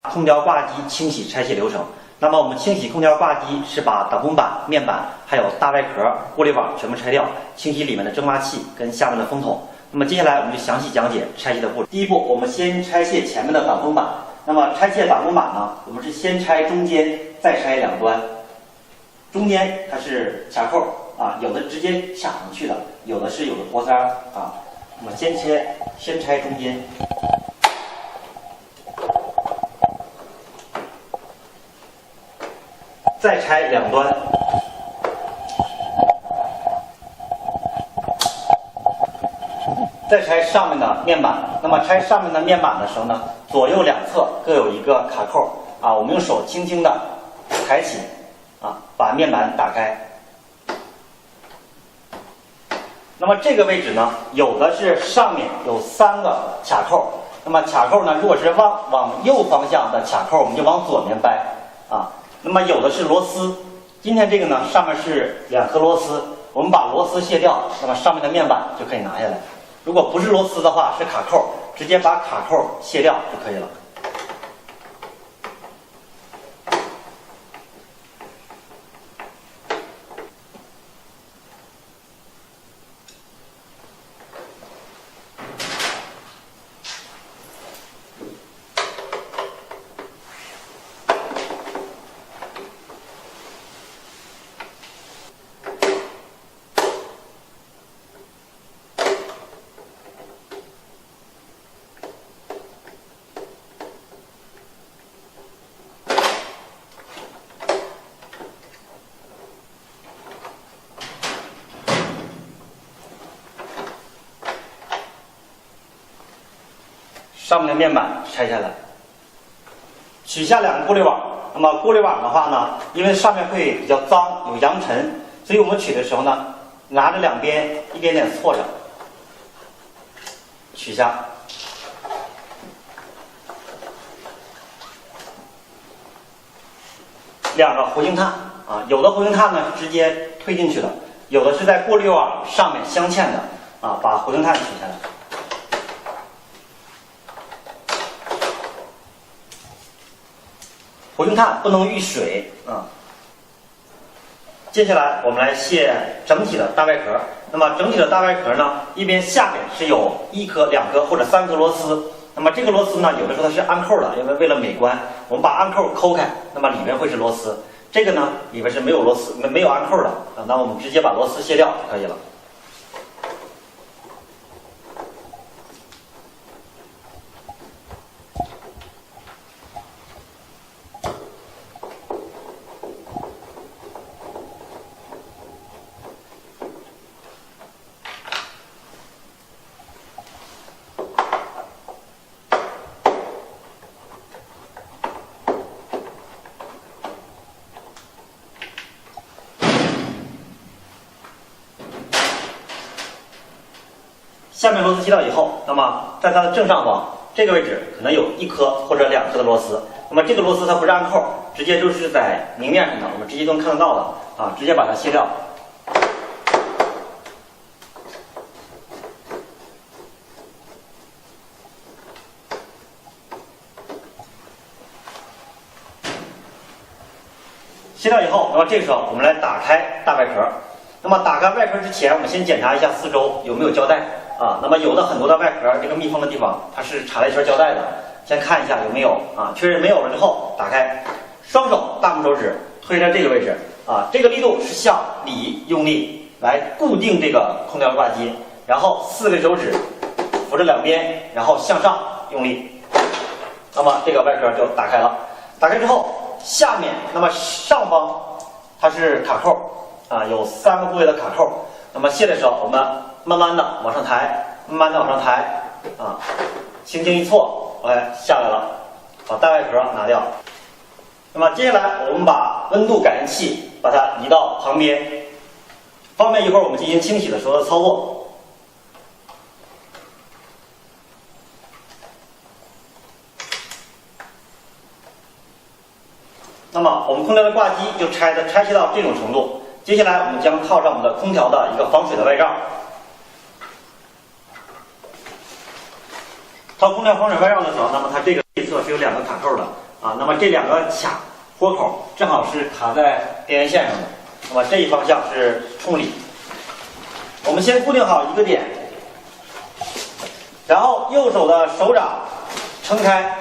空调挂机清洗拆卸流程。那么我们清洗空调挂机是把挡风板、面板还有大外壳、过滤网全部拆掉，清洗里面的蒸发器跟下面的风筒。那么接下来我们就详细讲解拆卸的步骤。第一步，我们先拆卸前面的挡风板。那么拆卸挡风板呢，我们是先拆中间，再拆两端。中间它是卡扣啊，有的直接卡上去的，有的活塞啊。那么先拆中间。再拆两端，再拆上面的面板。那么拆上面的面板的时候呢，左右两侧各有一个卡扣啊，我们用手轻轻的抬起啊，把面板打开。那么这个位置呢，有的是上面有3个卡扣，那么卡扣呢，如果是往右方向的卡扣，我们就往左面掰啊。那么有的是螺丝，今天这个呢，上面是2颗螺丝，我们把螺丝卸掉，那么上面的面板就可以拿下来。如果不是螺丝的话，是卡扣，直接把卡扣卸掉就可以了。上面的面板拆下来，取下2个过滤网。那么过滤网的话呢，因为上面会比较脏，有扬尘，所以我们取的时候呢，拿着两边一点点错着取下。2个活性炭啊，有的活性炭呢是直接推进去的，有的是在过滤网上面镶嵌的啊，把活性炭取下来。活性炭不能遇水啊。接下来我们来卸整体的大外壳。那么整体的大外壳呢，一边下边是有1颗、2颗或者3颗螺丝。那么这个螺丝呢，有的时候它是安扣的，因为为了美观，我们把安扣抠开，那么里面会是螺丝。这个呢，里面是没有螺丝、没有安扣的啊，那我们直接把螺丝卸掉就可以了。下面螺丝卸掉以后，那么在它的正上方这个位置可能有1颗或者2颗的螺丝。那么这个螺丝它不是按扣，直接就是在明面上的，我们直接都能看得到的啊，直接把它卸掉。卸掉以后，那么这个时候我们来打开大外壳。那么打开外壳之前，我们先检查一下四周有没有胶带啊。那么有的很多的外壳这个密封的地方它是插了一圈胶带的，先看一下有没有啊。确认没有了之后，打开，双手大拇手指推着这个位置啊，这个力度是向里用力来固定这个空调挂机，然后4个手指扶着两边，然后向上用力，那么这个外壳就打开了。打开之后，下面那么上方它是卡扣啊，有3个部位的卡扣。那么卸的时候，我们慢慢的往上抬，慢慢的往上抬啊，轻轻一错，哎，下来了，把大外壳拿掉。那么接下来我们把温度感应器把它移到旁边，方便一会儿我们进行清洗的时候的操作。那么我们空调的挂机就拆卸到这种程度。接下来我们将套上我们的空调的一个防水的外罩。套空调防水外罩的时候，那么它这个内侧是有2个卡扣的，啊，那么这两个豁口正好是卡在边缘线上的，那么这一方向是冲力。我们先固定好一个点，然后右手的手掌撑开。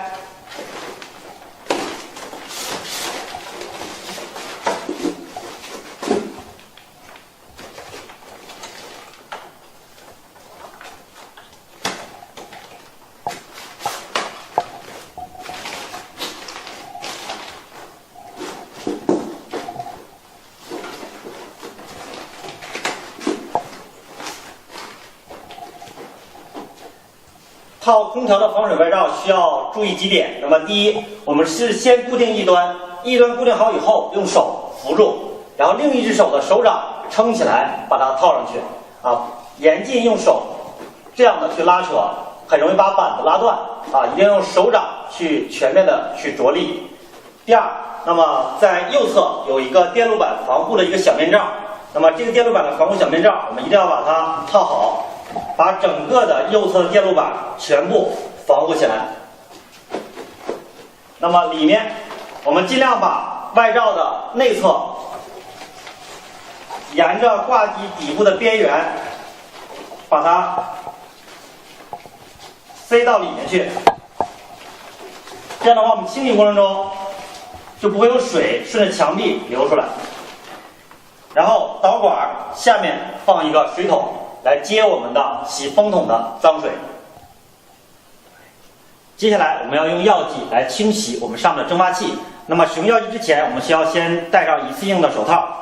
套空调的防水外罩需要注意几点。那么第一，我们是先固定一端，一端固定好以后，用手扶住，然后另一只手的手掌撑起来，把它套上去。啊，严禁用手这样的去拉扯，很容易把板子拉断。啊，一定要用手掌去全面的去着力。第二，那么在右侧有一个电路板防护的一个小面罩。那么这个电路板的防护小面罩，我们一定要把它套好。把整个的右侧的电路板全部防护起来。那么里面，我们尽量把外罩的内侧沿着挂机底部的边缘，把它塞到里面去。这样的话，我们清理过程中就不会有水顺着墙壁流出来。然后导管下面放一个水桶，来接我们的洗风筒的脏水。接下来我们要用药剂来清洗我们上面的蒸发器。那么使用药剂之前，我们需要先戴上一次性的手套。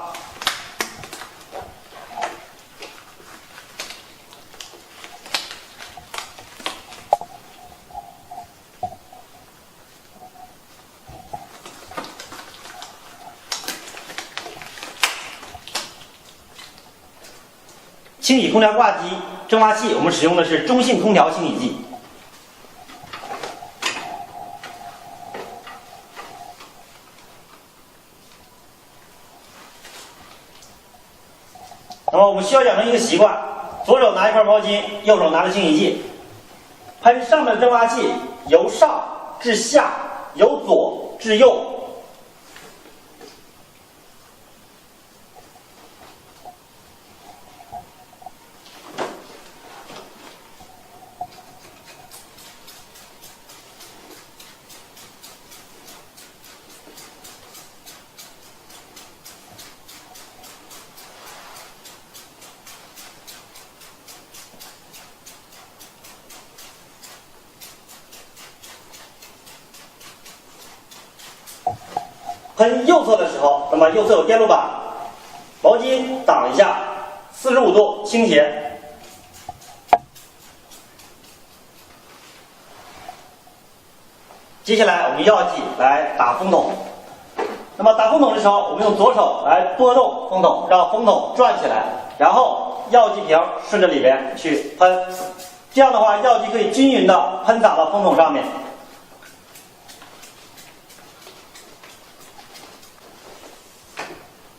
清洗空调挂机蒸发器，我们使用的是中性空调清洗剂。那么我们需要养成一个习惯，左手拿一块毛巾，右手拿着清洗剂，喷上面的蒸发器，由上至下，由左至右。喷右侧的时候，那么右侧有电路板，毛巾挡一下，45度倾斜。接下来我们药剂来打风筒。那么打风筒的时候，我们用左手来拨动风筒，让风筒转起来，然后药剂瓶顺着里边去喷。这样的话，药剂可以均匀的喷洒到风筒上面。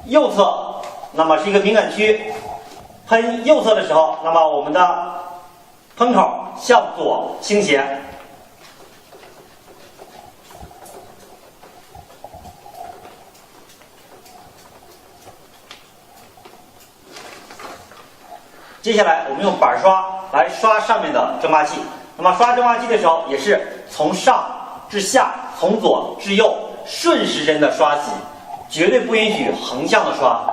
右侧，那么是一个敏感区，喷右侧的时候，那么我们的喷口向左倾斜。接下来我们用板刷来刷上面的蒸发器。那么刷蒸发器的时候，也是从上至下，从左至右，顺时针的刷洗。绝对不允许横向的刷。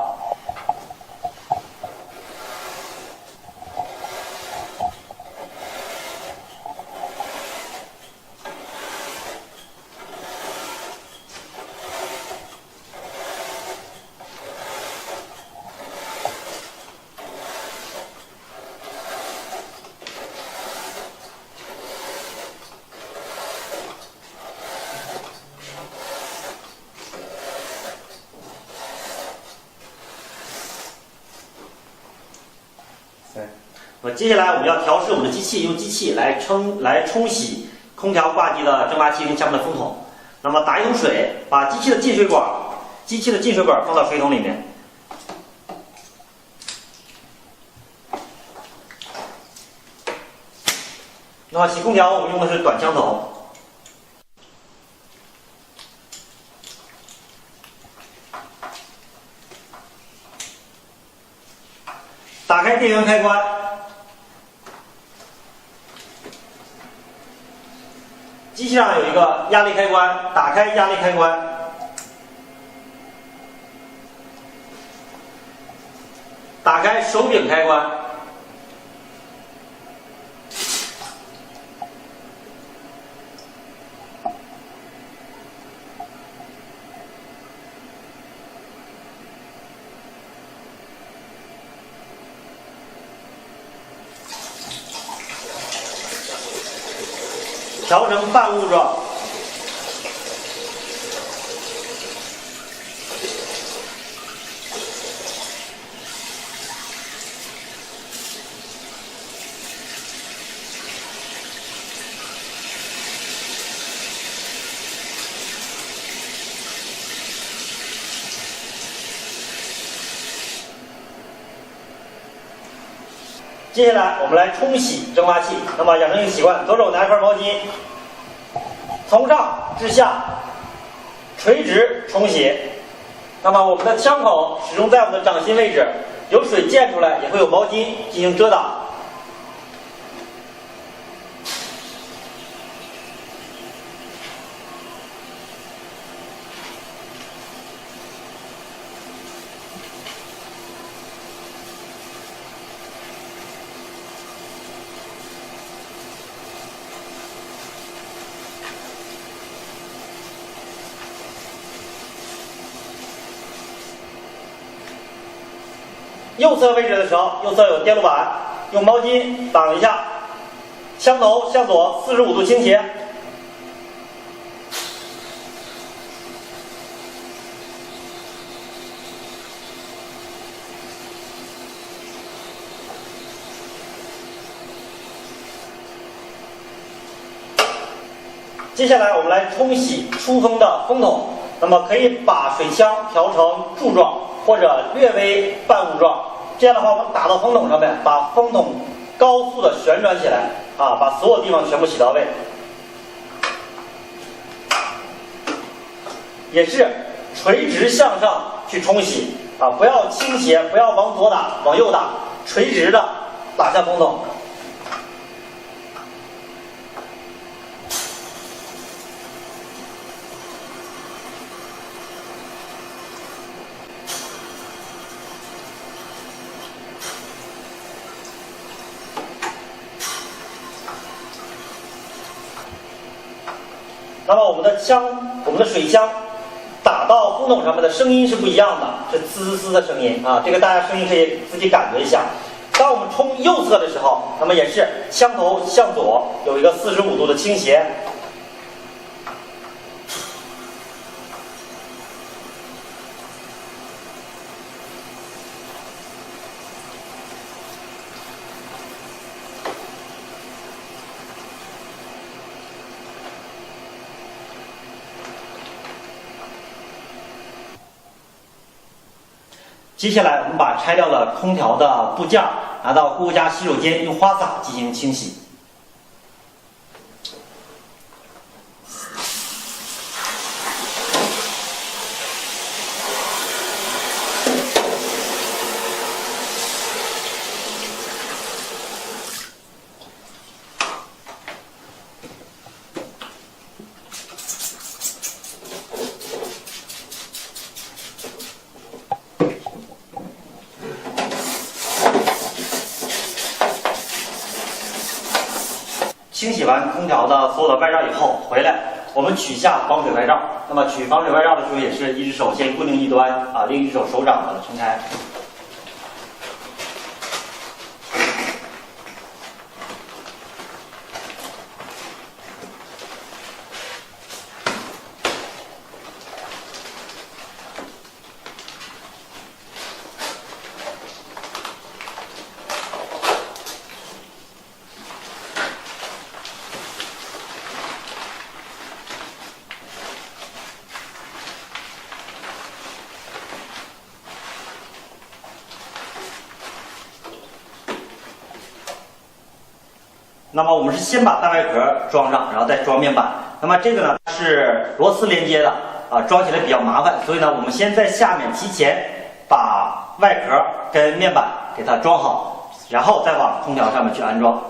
接下来我们要调试我们的机器，用机器来冲洗空调挂机的蒸发器跟下面的风筒。那么打一桶水，把机器的进水管放到水桶里面。那么洗空调我们用的是短枪头。开电源开关，机器上有一个压力开关，打开压力开关，打开手柄开关，调成半雾状。接下来我们来冲洗蒸发器。那么养成一个习惯，左手拿一块毛巾，从上至下垂直冲洗。那么我们的枪口始终在我们的掌心位置，有水溅出来也会有毛巾进行遮挡。右侧位置的时候，右侧有电路板，用毛巾挡一下，枪头向左45度倾斜。接下来我们来冲洗出风的风筒，那么可以把水枪调成柱状或者略微半雾状，这样的话我们打到风筒上面，把风筒高速的旋转起来，把所有地方全部洗到位。也是垂直向上去冲洗，不要倾斜，不要往左打，往右打，垂直的打下风筒。那么我们的水枪打到风筒上面的声音是不一样的，是滋滋的声音这个大家声音可以自己感觉一下。当我们冲右侧的时候，那么也是枪头向左有一个45度的倾斜。接下来我们把拆掉了空调的部件拿到顾家洗手间，用花洒进行清洗。清洗完空调的所有的外罩以后，回来我们取下防水外罩。那么取防水外罩的时候，也是一只手先固定一端另一只手手掌把它撑开。那么我们是先把大外壳装上，然后再装面板。那么这个呢是螺丝连接的装起来比较麻烦，所以呢我们先在下面提前把外壳跟面板给它装好，然后再往空调上面去安装。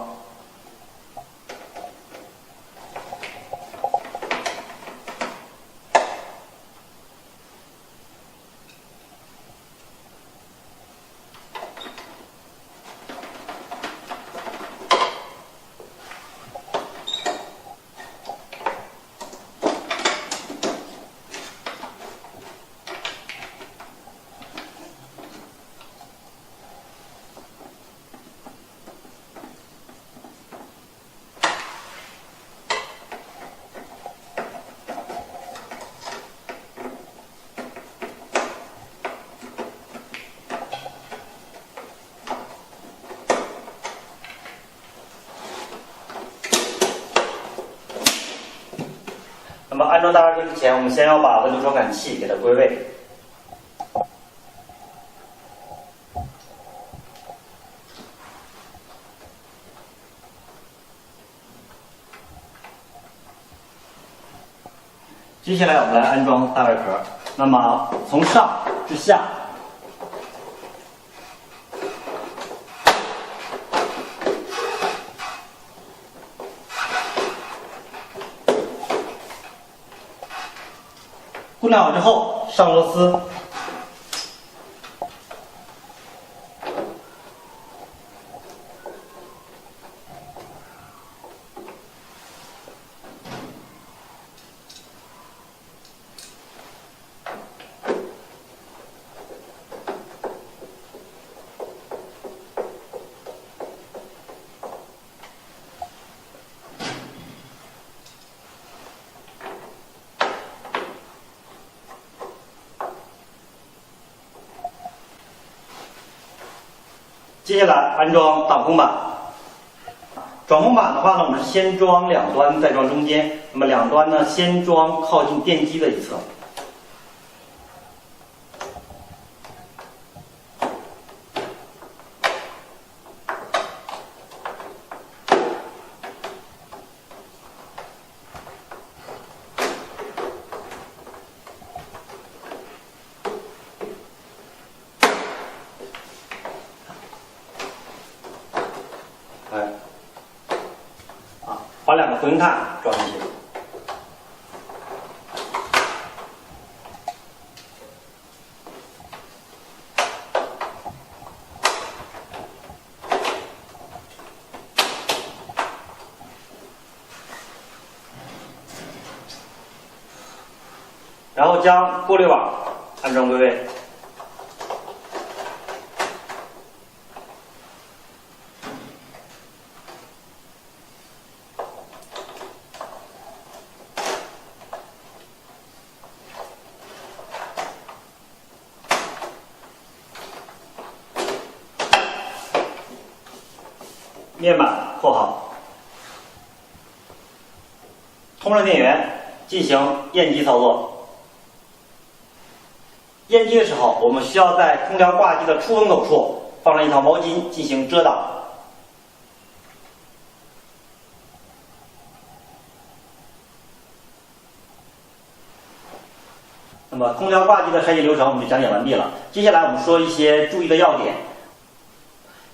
那么安装大排壳之前，我们先要把温度传感器给它归位。接下来我们来安装大外壳。那么从上至下，固定好之后上螺丝，接下来安装挡风板。挡风板的话呢，我们是先装两端，再装中间。那么两端呢，先装靠近电机的一侧。把两个回形碳装进去。然后将过滤网安装归位。面板扣好，通上电源进行验机操作。验机的时候，我们需要在空调挂机的出风口处放上一条毛巾进行遮挡。那么空调挂机的拆解流程我们就讲解完毕了。接下来我们说一些注意的要点。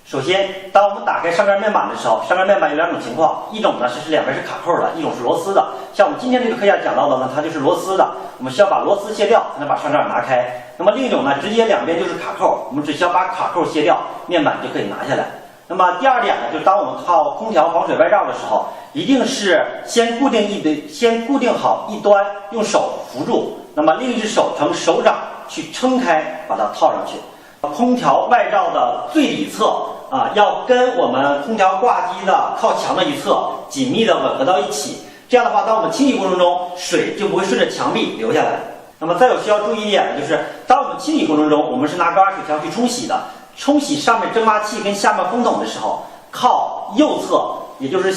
首先，当我们打开上盖面板的时候，上盖面板有两种情况，一种呢是两边是卡扣的，一种是螺丝的。像我们今天这个课件讲到的呢，它就是螺丝的，我们需要把螺丝卸掉才能把上盖拿开。那么另一种呢，直接两边就是卡扣，我们只需要把卡扣卸掉，面板就可以拿下来。那么第二点呢，就是当我们套空调防水外罩的时候，一定是先固定好一端，用手扶住，那么另一只手呈手掌去撑开，把它套上去。空调外罩的最里侧要跟我们空调挂机的靠墙的一侧紧密的吻合到一起。这样的话，当我们清洗过程中，水就不会顺着墙壁流下来。那么再有需要注意一点的就是，当我们清洗过程中，我们是拿高压水枪去冲洗的。冲洗上面蒸发器跟下面风筒的时候，靠右侧，也就是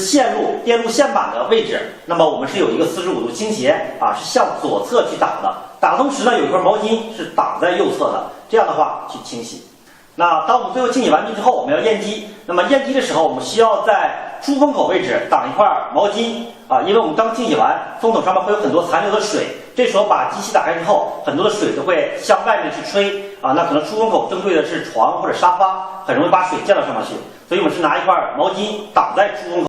电路线板的位置，那么我们是有一个45度倾斜是向左侧去打的。打的同时呢，有一块毛巾是挡在右侧的，这样的话去清洗。那当我们最后清洗完毕之后，我们要验机。那么验机的时候，我们需要在出风口位置挡一块毛巾因为我们刚清洗完，风筒上面会有很多残留的水，这时候把机器打开之后，很多的水都会向外面去吹那可能出风口正对的是床或者沙发，很容易把水溅到上面去。所以我们是拿一块毛巾挡在出风口。